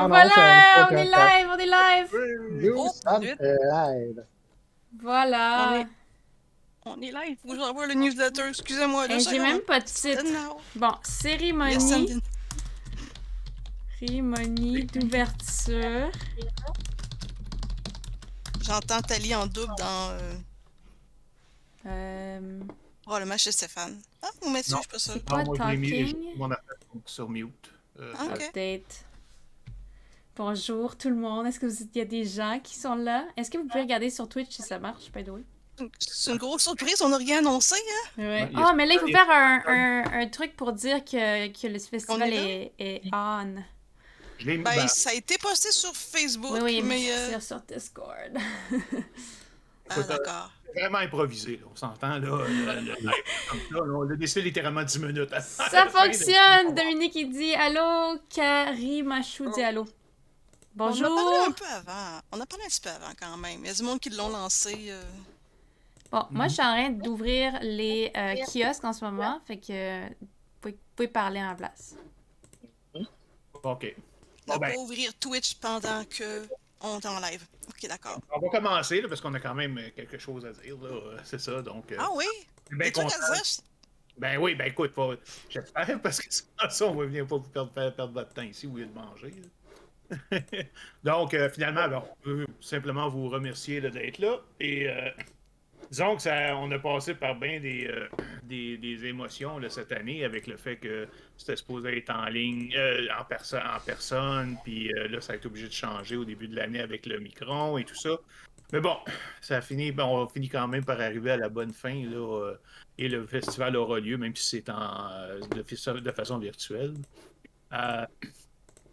Non, non, c'est un Voilà, on est podcast. live, on est live. Nous Oh, sommes zut, live. Voilà. on est live. Faut que j'envoie le newsletter. Excusez-moi, deux J'ai même secondes. pas de titre. Now. Bon, Yes, cérémonie d'ouverture. J'entends Tali en double dans Euh, le match de Stéphane. Ah, vous mettez, je Non. suis pas sûre. c'est quoi Non, moi, j'ai mis talking? mon affaire sur mute. Ok. Update. Bonjour tout le monde. Est-ce que il y a des gens qui sont là? Est-ce que vous pouvez regarder sur Twitch si ça marche, by the way? C'est une grosse surprise, on n'a rien annoncé, hein? Ouais. Ouais, il y a- Ah, mais là, il faut faire un truc pour dire que le festival est est on. Je l'ai mis. Ben, Ben, ça a été posté sur Facebook, Oui, oui, mais mais... je veux dire sur Discord. Ah, écoute, d'accord. c'est vraiment improvisé, là, on s'entend, là. Le live, comme ça, là, on l'a décidé littéralement 10 minutes. avant Ça la fin, fonctionne! donc- Dominique, il dit allô. Karimachou dit allô. On a parlé Bonjour! un peu avant. On a parlé un petit peu avant, quand même. Il y a du monde qui l'ont lancé. Bon, moi, je suis en train d'ouvrir les kiosques en ce moment, fait que vous pouvez parler en place. OK. On Bon, va ben, pas ouvrir Twitch pendant que on est en live. Ok, d'accord. on va commencer, là, parce qu'on a quand même quelque chose à dire, là. C'est ça, donc... Ah oui? je suis bien Des trucs content. à dire? Ben oui, ben écoute, j'espère, parce que sans ça, on va venir pas vous faire perdre votre temps ici, au lieu de manger. Là. Donc, finalement, ben, on peut simplement vous remercier là, d'être là. Et disons que on a passé par bien des émotions là, cette année avec le fait que c'était supposé être en ligne, en personne, puis là, ça a été obligé de changer au début de l'année avec le Micron et tout ça. Mais bon, ça a fini, on finit quand même par arriver à la bonne fin, là, et le festival aura lieu, même si c'est de façon virtuelle. Euh,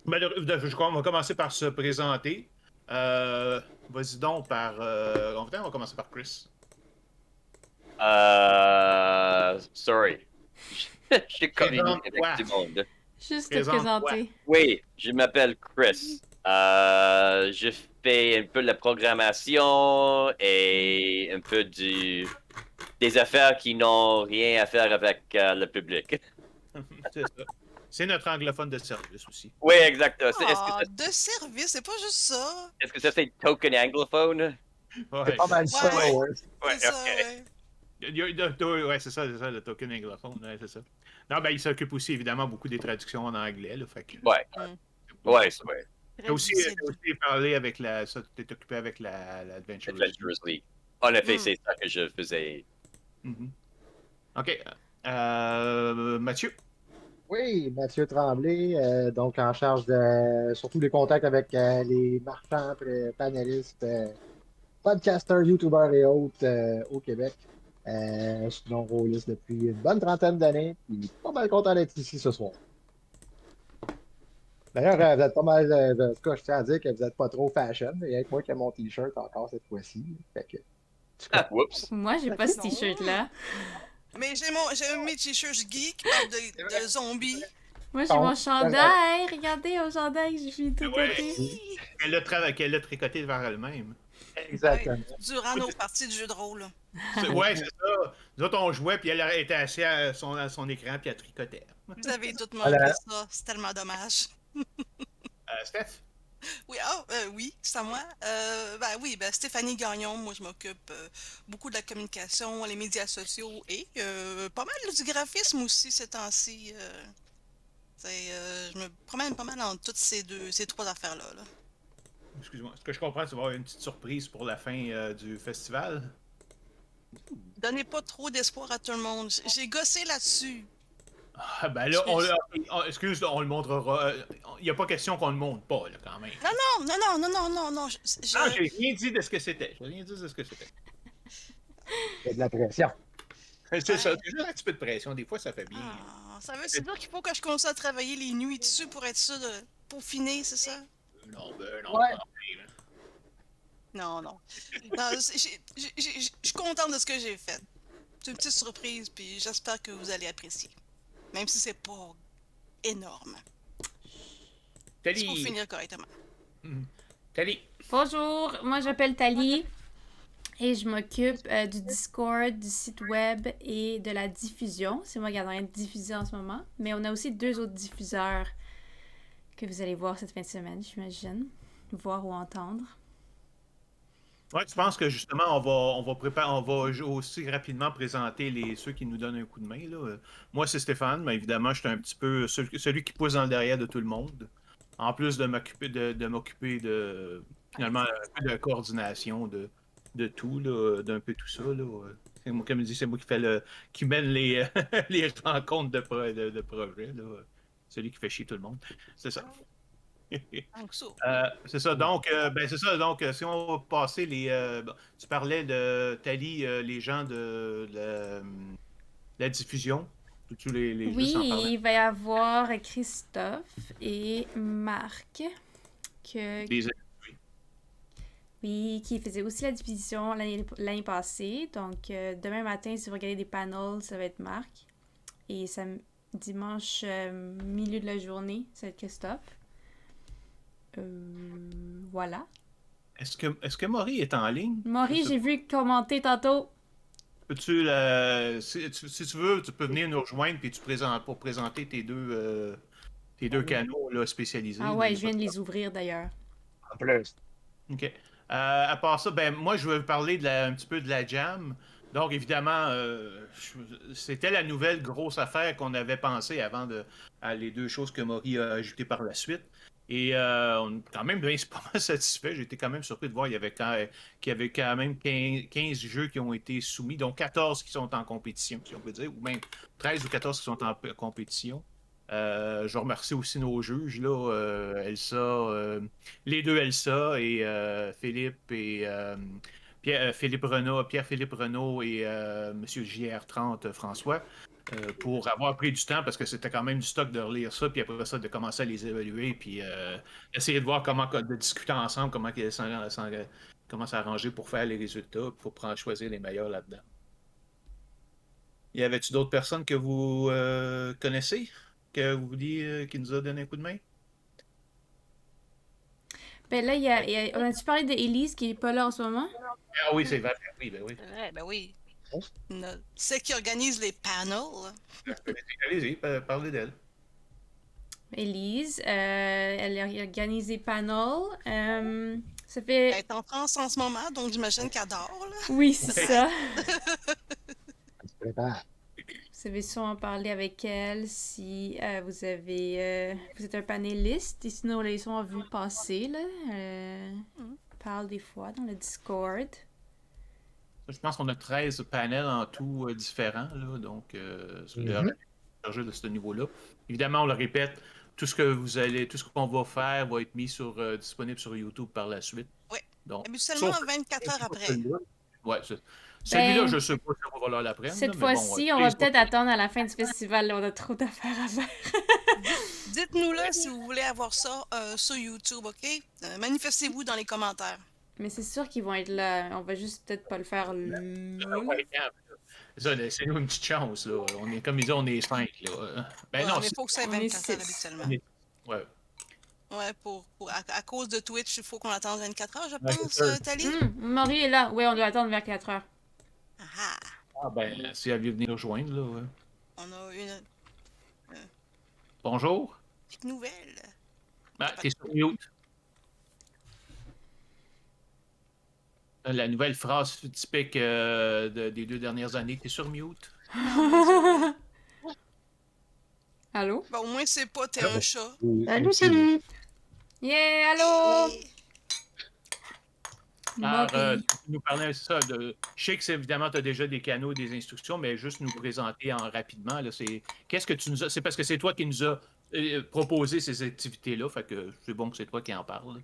on va commencer par se présenter. Vas-y donc par... on va commencer par Chris. Sorry. Je communique avec Présente-toi. tout le monde. Juste te Présente-toi. présenter. Oui, je m'appelle Chris. Je fais un peu de la programmation et un peu des affaires qui n'ont rien à faire avec le public. C'est ça. C'est notre anglophone de service aussi. Oui, exact. Ah, de service, c'est pas juste ça. Est-ce que ça c'est token anglophone? Ouais, C'est pas mal ça, Ouais. ouais. C'est ça, ouais. ouais, c'est ça, le token anglophone, ouais, c'est ça. Non, ben, il s'occupe aussi évidemment beaucoup des traductions en anglais, là, fait que... Ouais. Mm. Ouais. T'as aussi parlé avec t'es occupé avec l'Adventure. Adventurers League. En effet, Mm. c'est ça que je faisais. Mhm. OK. Mathieu. Oui, Mathieu Tremblay, donc en charge de surtout les contacts avec les marchands, panélistes, podcasters, youtubeurs et autres au Québec. Je suis non rôliste depuis une bonne trentaine d'années, puis pas mal content d'être ici ce soir. D'ailleurs, vous êtes pas mal, en tout cas, je tiens à dire que vous n'êtes pas trop fashion. Il y a que moi qui ai mon t-shirt encore cette fois-ci. Fait que, Ah, whoops. Moi, j'ai pas ce Non. t-shirt-là. Mais j'ai mes t-shirts geeks qui parlent de zombies. Moi, j'ai mon chandail. Regardez au chandail que j'ai fait tout Ouais. côté. Qu'elle a tricoté vers elle-même. exactement. Durant nos parties de jeux de rôle. Ouais, c'est ça. Nous autres, on jouait, puis elle était assise à son écran, puis elle tricotait. Vous avez tout manqué Voilà. ça. C'est tellement dommage. Steph? Oui, oui, c'est à moi. Ben Stéphanie Gagnon, moi je m'occupe beaucoup de la communication, les médias sociaux et pas mal du graphisme aussi ces temps-ci. Je me promène pas mal entre toutes ces trois affaires-là. Là. Excuse-moi. Ce que je comprends, c'est avoir une petite surprise pour la fin du festival. Donnez pas trop d'espoir à tout le monde. J'ai gossé là-dessus. Ah, ben là, excuse, on le montrera. Il n'y a pas question qu'on le montre pas, là, quand même. Non. Ah, j'ai rien dit de ce que c'était. J'ai rien dit de ce que c'était. Il y a de la pression. C'est ça, c'est juste un petit peu de pression. Des fois, ça fait bien. Ah, ça veut dire qu'il faut que je commence à travailler les nuits dessus pour être sûr de peaufiner, c'est ça? Non, Ouais. quand même. Non. Non, je suis contente de ce que j'ai fait. C'est une petite surprise, puis j'espère que vous allez apprécier. Même si c'est pas énorme. Il faut finir correctement. Tali. Bonjour, moi j'appelle Tali et je m'occupe du Discord, du site web et de la diffusion. C'est moi qui est en train de diffuser en ce moment. Mais on a aussi deux autres diffuseurs que vous allez voir cette fin de semaine, j'imagine. Voir ou entendre. Ouais, tu penses que justement, on va aussi rapidement présenter ceux qui nous donnent un coup de main, là. Moi, c'est Stéphane, mais évidemment, je suis un petit peu celui qui pousse dans le derrière de tout le monde. En plus de m'occuper de finalement un peu de coordination de tout, là, d'un peu tout ça, là. Comme je dis, c'est moi qui mène les, les rencontres de projet, là. Celui qui fait chier tout le monde. C'est ça. Donc, ça. C'est ça. Donc, c'est ça. Donc, si on va passer tu parlais de Thalie, les gens de la diffusion. Peux-tu les juste en Oui, parler? il va y avoir Christophe et Marc Les- oui, qui faisait aussi la diffusion l'année passée. Donc, demain matin, si vous regardez des panels, ça va être Marc. Et dimanche, milieu de la journée, ça va être Christophe. Voilà. Est-ce que Maury est en ligne? Maury, j'ai vu commenter tantôt. Peux-tu, si tu veux, tu peux venir nous rejoindre puis pour présenter tes deux canaux là, spécialisés. Ah là, ouais, y a je pas viens de de les ouvrir d'ailleurs. En plus. OK. À part ça, ben moi je vais vous parler un petit peu de la jam. Donc évidemment, c'était la nouvelle grosse affaire qu'on avait pensé avant les deux choses que Maury a ajoutées par la suite. Et on est quand même bien pas mal satisfait. J'ai été quand même surpris de voir qu'il y avait quand même 15 jeux qui ont été soumis, dont 14 qui sont en compétition, si on peut dire, ou même 13 ou 14 qui sont en compétition. Je remercie aussi nos juges, là, Elsa, les deux Elsa et Philippe et Pierre-Philippe Renaud et Monsieur JR30 François pour avoir pris du temps parce que c'était quand même du stock de relire ça, puis après ça, de commencer à les évaluer, puis essayer de voir de discuter ensemble comment s'arranger pour faire les résultats, pour choisir les meilleurs là-dedans. Y avait-tu d'autres personnes que vous connaissez? Que vous vouliez qui nous a donné un coup de main? Ben là, on a-tu parlé d'Élise qui est pas là en ce moment? Ah oui, c'est vrai. Oui, ben oui. Ouais, ben oui. C'est qui organise les panels. Allez-y, parlez d'elle. Élise, elle a organisé panel. Ça fait... Elle est en France en ce moment, donc j'imagine qu'elle dort, là. Oui, c'est ça. Elle se prépare. Vous avez sûrement parlé avec elle si vous êtes un panéliste. Et sinon, là, ils sont vus passer, là. Parle des fois dans le Discord. Je pense qu'on a 13 panels en tout différents, là, donc chargé de ce niveau-là. Évidemment, on le répète, tout ce qu'on va faire va être mis disponible sur YouTube par la suite. Oui. Donc, Habituellement, 24 heures après. Ouais, celui-là, je sais pas si on va voir l'après-midi. Cette fois-ci, on va peut-être attendre à la fin du festival. Là, on a trop d'affaires à faire. Dites-nous là si vous voulez avoir ça sur YouTube, OK? Manifestez-vous dans les commentaires. Mais c'est sûr qu'ils vont être là. On va juste peut-être pas le faire là. Ça, laissez-nous une petite chance, là. On est, comme ils disent, on est 5, là. Ben non, mais il faut que ça ait on est 24 heures six. habituellement. Ouais. Ouais, à cause de Twitch, il faut qu'on attende 24 heures, je Ouais, pense, c'est ça. Thalie. Maury est là. Oui, on doit attendre vers 4 heures. Ah, Ah, ben, si elle veut venir nous rejoindre, là. Ouais. on a une Bonjour. petite nouvelle. Ah, t'es sur mute. La nouvelle phrase typique des 2 dernières années, t'es sur mute. Allô? Bon, au moins, c'est pas t'es un chat. Salut. Yeah, allô? Alors, Maury. tu nous parlais ça de. Je sais que évidemment, tu as déjà des canaux, des instructions, mais juste nous présenter rapidement. Là, qu'est-ce que tu nous as. C'est parce que c'est toi qui nous as proposé ces activités-là. Fait que c'est bon que c'est toi qui en parles.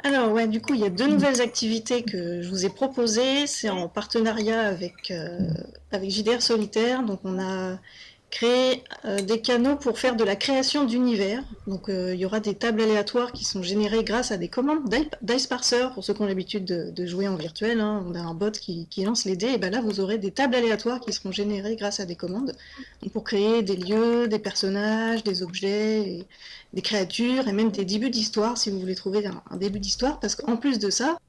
Alors ouais, du coup, il y a 2 nouvelles activités que je vous ai proposées. C'est en partenariat avec JDR Solitaire. Donc on a créé des canaux pour faire de la création d'univers. Donc il y aura des tables aléatoires qui sont générées grâce à des commandes Dice Parser, pour ceux qui ont l'habitude de jouer en virtuel. Hein. On a un bot qui lance les dés, et ben là vous aurez des tables aléatoires qui seront générées grâce à des commandes. Donc, pour créer des lieux, des personnages, des objets, des créatures, et même des débuts d'histoire, si vous voulez trouver un début d'histoire, parce qu'en plus de ça,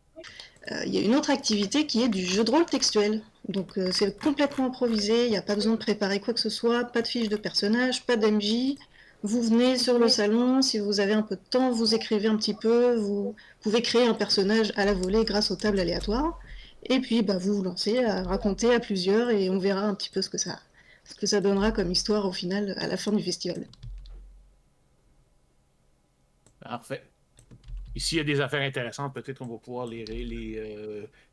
il y a une autre activité qui est du jeu de rôle textuel. Donc c'est complètement improvisé, il n'y a pas besoin de préparer quoi que ce soit, pas de fiche de personnage, pas d'MJ, Vous venez sur le salon, si vous avez un peu de temps, vous écrivez un petit peu, vous pouvez créer un personnage à la volée grâce aux tables aléatoires, et puis bah, vous vous lancez à raconter à plusieurs et on verra un petit peu ce que ça donnera comme histoire au final à la fin du festival. Parfait. Et s'il y a des affaires intéressantes, peut-être qu'on va pouvoir les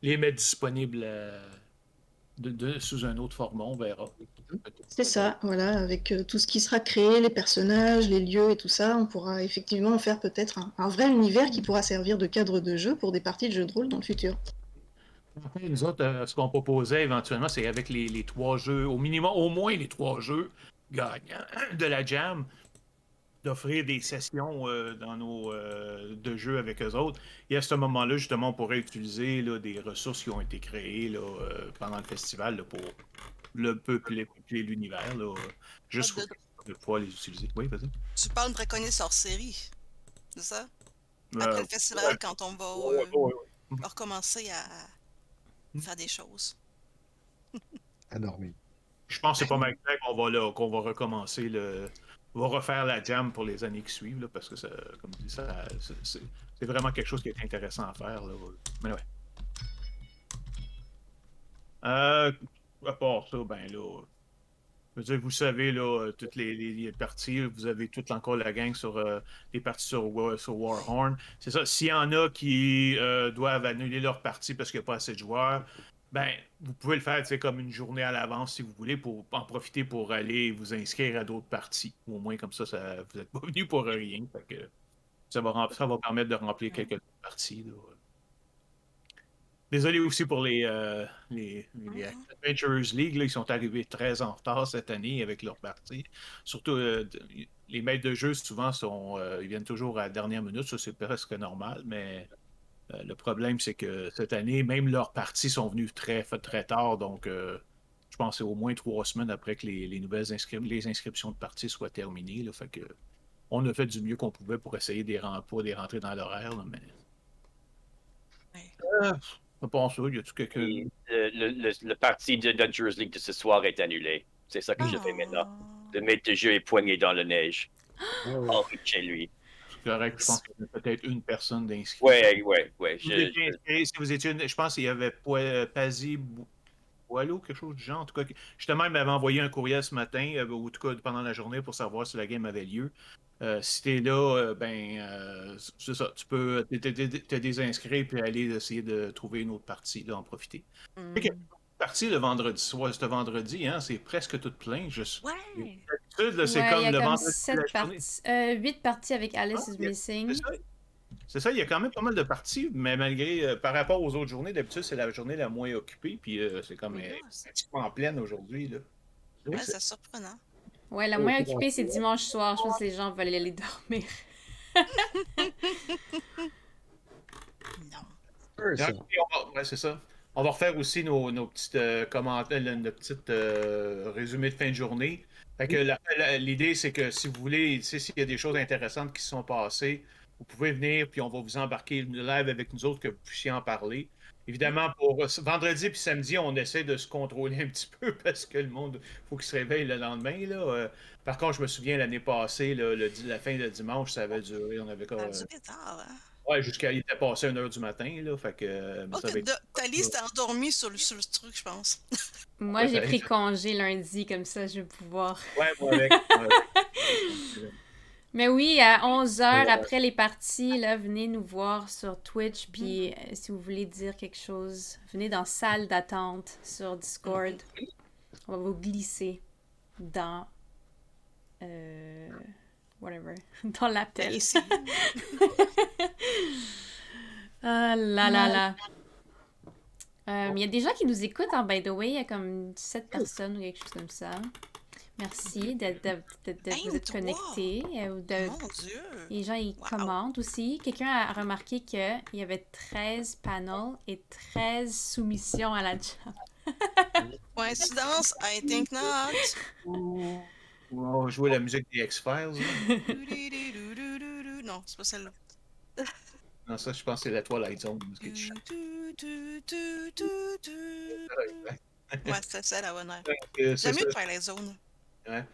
mettre disponibles sous un autre format, on verra. C'est ça, voilà, avec tout ce qui sera créé, les personnages, les lieux et tout ça, on pourra effectivement en faire peut-être un vrai univers qui pourra servir de cadre de jeu pour des parties de jeux de rôle dans le futur. Après, nous autres, ce qu'on proposait éventuellement, c'est avec les 3 jeux, au minimum, au moins les 3 jeux gagnants de la Jam, d'offrir des sessions dans nos de jeux avec eux autres. Et à ce moment-là, justement, on pourrait utiliser là, des ressources qui ont été créées là, pendant le festival là, pour le peupler l'univers. Là, juste pour pouvoir les utiliser. Oui, vas-y. Tu parles de Braconnier Sorcellerie, c'est ça? Après Euh, le festival, ouais, quand on va ouais. recommencer à faire des choses. Énorme. Je pense que c'est pas mal clair qu'on va recommencer on va refaire la jam pour les années qui suivent, là, parce que ça, comme je dis, c'est vraiment quelque chose qui est intéressant à faire. Là. Mais ouais. À part ça, ben là. Je veux dire, vous savez, là, toutes les parties, vous avez toute encore la gang sur les parties sur Warhorn. C'est ça. S'il y en a qui doivent annuler leur partie parce qu'il n'y a pas assez de joueurs, ben, vous pouvez le faire comme une journée à l'avance si vous voulez, pour en profiter pour aller vous inscrire à d'autres parties. Ou au moins, comme ça vous n'êtes pas venu pour rien. Fait que ça va permettre de remplir quelques parties. Là. Désolé aussi pour les Adventurers League, là, ils sont arrivés très en retard cette année avec leur partie. Surtout, les maîtres de jeu, souvent, ils viennent toujours à la dernière minute. Ça, c'est presque normal, mais le problème, c'est que cette année, même leurs parties sont venues très, très tard. Donc, je pense que c'est au moins 3 semaines après que les nouvelles les inscriptions de parties soient terminées. Là, fait que, on a fait du mieux qu'on pouvait pour essayer pour les rentrer dans l'horaire. Là, mais... À part ça, y a-tu quelqu'un. Et, le parti de Adventurers League de ce soir est annulé. C'est ça que je fais maintenant. Le maître de jeu est poigné dans la neige. Hors de chez lui. C'est correct, je pense qu'il y a peut-être une personne d'inscrite. Ouais. Si vous étiez je pense qu'il y avait Pazzi Boileau, quelque chose du genre. En tout cas, justement, il m'avait envoyé un courriel ce matin, ou en tout cas pendant la journée, pour savoir si la game avait lieu. Si t'es là, c'est ça. Tu peux te désinscrire et aller essayer de trouver une autre partie, en profiter. Partie le vendredi soir, ce vendredi, hein, c'est presque tout plein. Ouais! D'habitude, là, c'est Ouais, comme il y a le comme vendredi. 8 parties avec Alice is Missing. C'est ça, il y a quand même pas mal de parties, mais malgré, par rapport aux autres journées, d'habitude, c'est la journée la moins occupée, puis c'est comme pratiquement pleine aujourd'hui. Là. Ouais, c'est surprenant. Ouais, la moins occupée, c'est dimanche soir. Je pense que les gens veulent aller dormir. Non. Ouais, c'est ça. On va refaire aussi nos petites commentaires, nos petites résumés de fin de journée. Fait que l'idée, c'est que si vous voulez, s'il y a des choses intéressantes qui se sont passées, vous pouvez venir, puis on va vous embarquer live avec nous autres, que vous puissiez en parler. Évidemment, pour vendredi puis samedi, on essaie de se contrôler un petit peu parce que le monde, il faut qu'il se réveille le lendemain. Là. Par contre, je me souviens l'année passée, là, la fin de dimanche, ça avait duré. On avait Ça a duré tard, hein? Ouais, il était passé 1h du matin. Là, fait que, Thalie s'était endormie sur le truc, je pense. Moi, j'ai pris congé lundi, comme ça, je vais pouvoir. Ouais, moi avec. Mais oui, à 11h, après les parties, là, venez nous voir sur Twitch. Puis si vous voulez dire quelque chose, venez dans salle d'attente sur Discord. On va vous glisser dans... whatever. Dans l'appel. Ici. Ah là là là. Il y a des gens qui nous écoutent, hein, by the way. Il y a comme 7 personnes ou quelque chose comme ça. Merci de vous être connectés. Mon Dieu! Les gens, ils commentent aussi. Quelqu'un a remarqué qu'il y avait 13 panels et 13 soumissions à la jam. Coïncidence? I think not. On va jouer la musique des X-Files. Non, c'est pas celle-là. Non, ça, je pense que c'est la Twilight Zone. Ouais, c'est ça la bonne heure. C'est J'aime mieux ça. Twilight Zone. Ouais.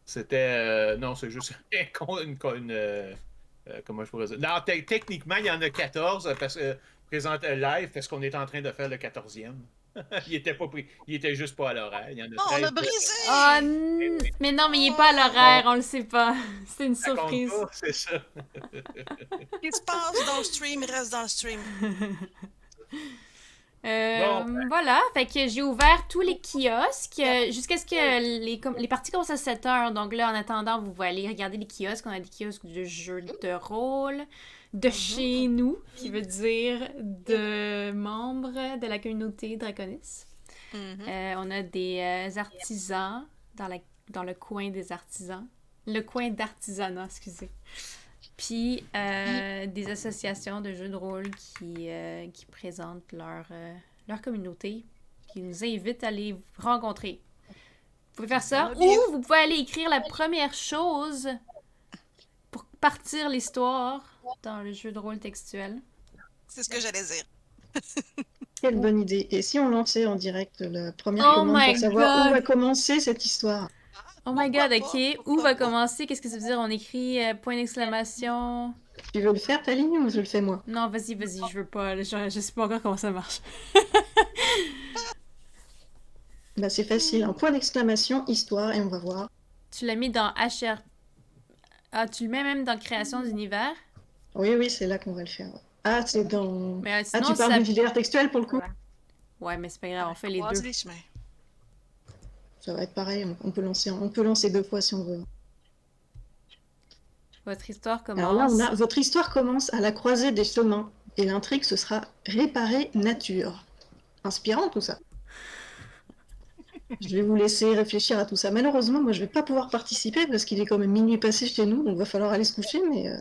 C'était. Non, c'est juste comment je pourrais dire? Non, techniquement, il y en a 14 parce que présente live parce qu'on est en train de faire le 14e. Il était pas pris. Il était juste pas à l'horaire. Il y en a Oh, on 13. a brisé! Ah, mais non, mais il est pas à l'horaire, on le sait pas. C'est une Ça compte surprise. pas, c'est ça. Ce qui se passe dans le stream reste dans le stream. Voilà, fait que j'ai ouvert tous les kiosques jusqu'à ce que les parties commencent à 7 heures. Donc là, en attendant, vous pouvez aller regarder les kiosques. On a des kiosques de jeux de rôle, de chez nous, qui veut dire de membres de la communauté Draconis. On a des artisans dans le coin des artisans. Le coin d'artisanat, excusez. Puis des associations de jeux de rôle qui présentent leur communauté, qui nous invitent à les rencontrer. Vous pouvez faire ça, ou vous pouvez aller écrire la première chose pour partir l'histoire dans le jeu de rôle textuel. C'est ce que j'allais dire. Quelle bonne idée. Et si on lançait en direct la première Oh commande my pour savoir où God. va commencer cette histoire? Oh my god, Pourquoi ok. pas? Où va commencer? Qu'est-ce que ça veut dire? On écrit point d'exclamation. Tu veux le faire, ta ligne, ou je le fais moi? Non, vas-y, je veux pas. Je sais pas encore comment ça marche. Bah, c'est facile. Un point d'exclamation, histoire, et on va voir. Tu l'as mis dans HR. Ah, tu le mets même dans création d'univers? Oui, oui, c'est là qu'on va le faire. Ah, c'est dans... Mais Ah, sinon, tu parles ça... du JDR textuel pour le coup? Ouais, mais c'est pas grave, on fait les Croise deux. les chemins. Ça va être pareil, on peut lancer 2 fois si on veut. Votre histoire Alors là, commence. votre histoire commence à la croisée des chemins, et l'intrigue, ce sera réparer nature. Inspirant tout ça. Je vais vous laisser réfléchir à tout ça. Malheureusement, moi, je vais pas pouvoir participer parce qu'il est quand même minuit passé chez nous, donc il va falloir aller se coucher, mais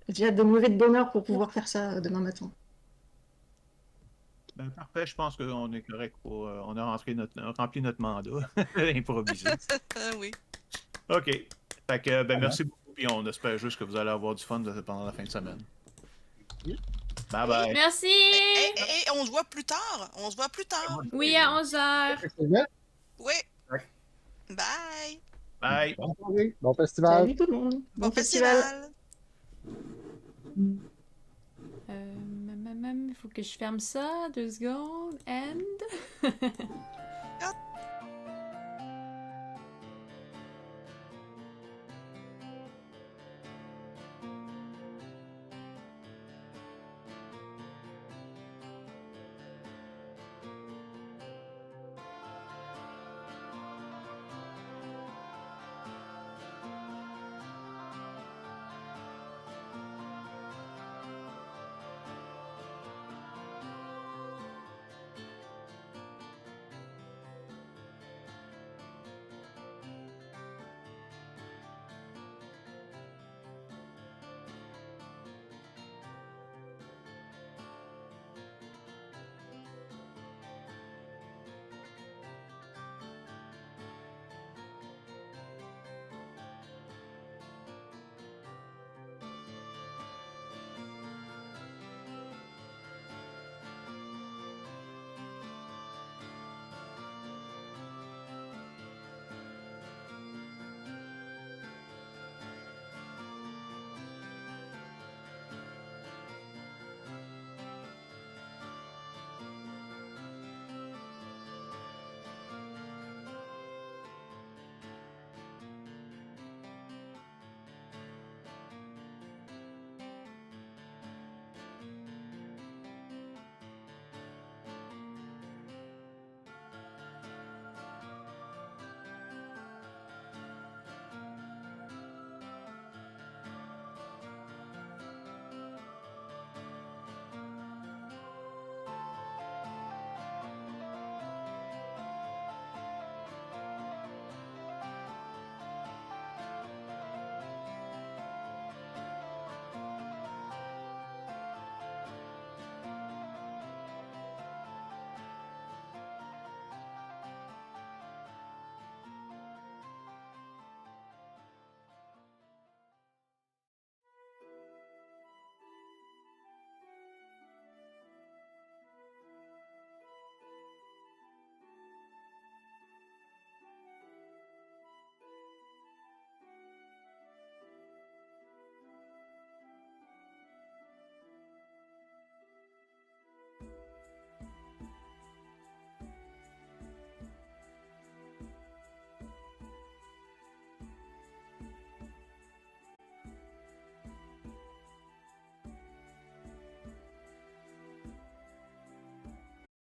j'ai hâte de me lever de bonne heure pour pouvoir faire ça demain matin. Ben, parfait, je pense qu'on est correct pour. On a rempli notre mandat. Improvisé. Oui. OK. Fait que, ben, merci beaucoup. Puis on espère juste que vous allez avoir du fun pendant la fin de semaine. Bye bye. Merci! Et on se voit plus tard. On se voit plus tard. Oui, à 11h. Effectivement. Oui. Ouais. Bye. Bye. Bonne soirée, bon festival. Salut tout le monde! Bon festival. Il faut que je ferme ça. 2 secondes. End.